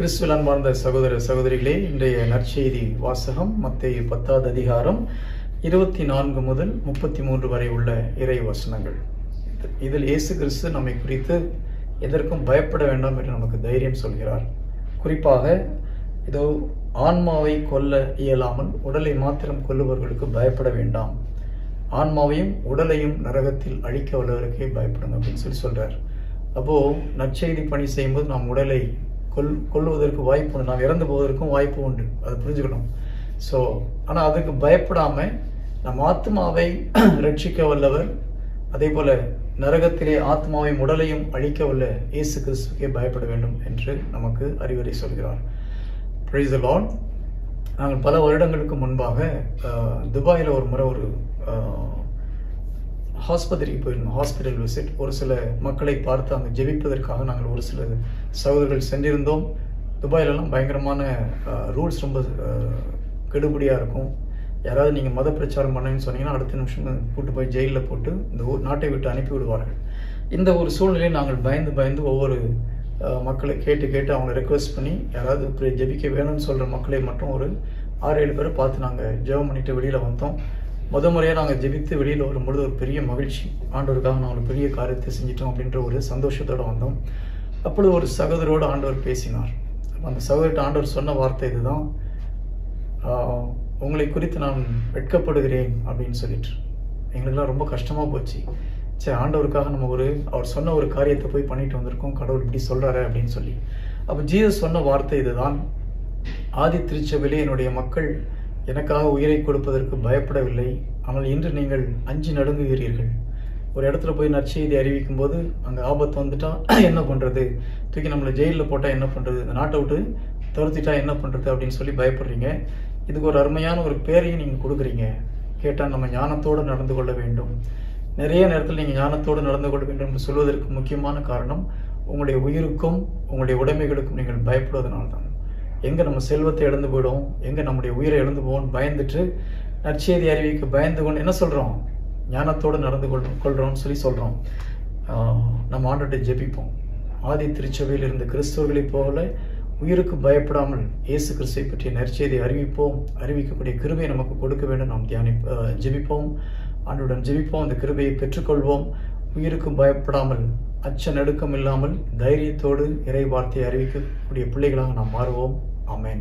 கிறிஸ்துவில் அன்பார்ந்த சகோதர சகோதரிகளே, இன்றைய நற்செய்தி வாசகம் மத்தேயு 10வது அதிகாரம் 24 முதல் 33 வரை உள்ள இறை வசனங்கள். இதில் இயேசு கிறிஸ்து நம்மை குறித்து எதற்கும் பயப்பட வேண்டாம் என்று நமக்கு தைரியம் சொல்கிறார். குறிப்பாக இதோ ஆன்மாவை கொல்ல இயலாமல் உடலை மாத்திரம் கொல்லுபவர்களுக்கு பயப்பட வேண்டாம், ஆன்மாவையும் உடலையும் நரகத்தில் அழிக்க வல்லவருக்கே பயப்படுங்க அப்படின்னு சொல்றார். அப்போ நற்செய்தி பணி செய்யும்போது நாம் உடலை கொல்லுவதற்கு வாய்ப்பு உண்டு, நாம் இறந்து போவதற்கும் வாய்ப்பு உண்டு, அதை புரிஞ்சுக்கணும். ஸோ ஆனால் அதுக்கு பயப்படாமல் நம் ஆத்மாவை ரட்சிக்க வல்லவர், அதே போல நரகத்திலே ஆத்மாவையும் உடலையும் அழிக்க வல்ல இயேசு கிறிஸ்துக்கே பயப்பட வேண்டும் என்று நமக்கு அறிவுரை சொல்கிறார். Praise the Lord. நாங்கள் பல வருடங்களுக்கு முன்பாக துபாயில் ஒரு முறை ஒரு ஆஸ்பத்திரிக்கு போயிருந்தோம், ஹாஸ்பிட்டல் விசிட். ஒரு சில மக்களை பார்த்து அங்கே ஜெபிப்பதற்காக நாங்கள் ஒரு சில சகோதரர்கள் சென்றிருந்தோம். துபாயிலெல்லாம் பயங்கரமான ரூல்ஸ் ரொம்ப கெடுபடியாக இருக்கும். யாராவது நீங்கள் மத பிரச்சாரம் பண்ணணும்னு சொன்னீங்கன்னா அடுத்த நிமிஷம் கூட்டு போய் ஜெயிலில் போட்டு இந்த நாட்டை விட்டு அனுப்பி விடுவார்கள். இந்த ஒரு சூழ்நிலையை நாங்கள் பயந்து ஒவ்வொரு மக்களை கேட்டு அவங்களை ரெக்வஸ்ட் பண்ணி யாராவது இப்படி ஜெபிக்க வேணும்னு சொல்கிற மக்களை மட்டும் ஒரு 6-7 பேரை பார்த்து நாங்கள் ஜெபம் பண்ணிட்டு வெளியில் வந்தோம். முறையாக நாங்கள் ஜெபித்து வெளியில் வரும்பொழுது ஒரு பெரிய மகிழ்ச்சி, ஆண்டவருக்காக நாங்கள் ஒரு பெரிய காரியத்தை செஞ்சிட்டோம் அப்படின்ற ஒரு சந்தோஷத்தோடு வந்தோம். அப்பொழுது ஒரு சகோதரோடு ஆண்டவர் பேசினார். அந்த சகோதரிட்ட ஆண்டவர் சொன்ன வார்த்தை இதுதான், உங்களை குறித்து நான் வெட்கப்படுகிறேன் அப்படின்னு சொல்லிட்டு. எங்களுக்கெல்லாம் ரொம்ப கஷ்டமாக போச்சு. சரி, ஆண்டவருக்காக நம்ம அவர் சொன்ன ஒரு காரியத்தை போய் பண்ணிட்டு வந்திருக்கோம், கடவுள் இப்படி சொல்கிறாரு அப்படின்னு சொல்லி. அப்போ ஜீசஸ் சொன்ன வார்த்தை இதுதான், ஆதி திருச்சபையிலே என்னுடைய மக்கள் எனக்காக உயிரை கொடுப்பதற்கு பயப்படவில்லை, ஆனால் இன்று நீங்கள் அஞ்சி நடுங்குகிறீர்கள். ஒரு இடத்துல போய் நற்செய்தி அறிவிக்கும் போது அங்கே ஆபத்து வந்துட்டா என்ன பண்ணுறது, தூக்கி நம்மளை ஜெயிலில் போட்டால் என்ன பண்ணுறது, இந்த நாட்டை விட்டு துரத்திட்டா என்ன பண்ணுறது அப்படின்னு சொல்லி பயப்படுறீங்க. இதுக்கு ஒரு அருமையான ஒரு பேரையும் நீங்கள் கொடுக்குறீங்க. கேட்டால் நம்ம ஞானத்தோடு நடந்து கொள்ள வேண்டும். நிறைய நேரத்தில் நீங்கள் ஞானத்தோடு நடந்து கொள்ள வேண்டும் என்று சொல்வதற்கு முக்கியமான காரணம் உங்களுடைய உயிருக்கும் உங்களுடைய உடைமைகளுக்கும் நீங்கள் பயப்படுவதனால்தான். எங்கே நம்ம செல்வத்தை இழந்து போயிடும், எங்கே நம்முடைய உயிரை இழந்து போவோம் பயந்துட்டு நற்செய்தி அறிவிக்க பயந்து கொண்டு என்ன சொல்கிறோம், ஞானத்தோடு நடந்து கொள்கிறோம்னு சொல்லி சொல்கிறோம். நம்ம ஆண்டவர்கிட்ட ஜெபிப்போம். ஆதி திருச்சபையில் இருந்த கிறிஸ்தவர்களைப் போல உயிருக்கு பயப்படாமல் இயேசு கிறிஸ்துவை பற்றிய நற்செய்தி அறிவிப்போம். அறிவிக்கக்கூடிய கிருபையை நமக்கு கொடுக்க வேண்டும். நாம் ஜெபிப்போம், ஆண்டவருடன் ஜெபிப்போம், அந்த கிருபையை பெற்றுக்கொள்வோம். உயிருக்கு பயப்படாமல் அச்ச நடுக்கம் இல்லாமல் தைரியத்தோடு இறை வார்த்தையை அறிவிக்கக்கூடிய பிள்ளைகளாக நாம் மாறுவோம். ஆமென்.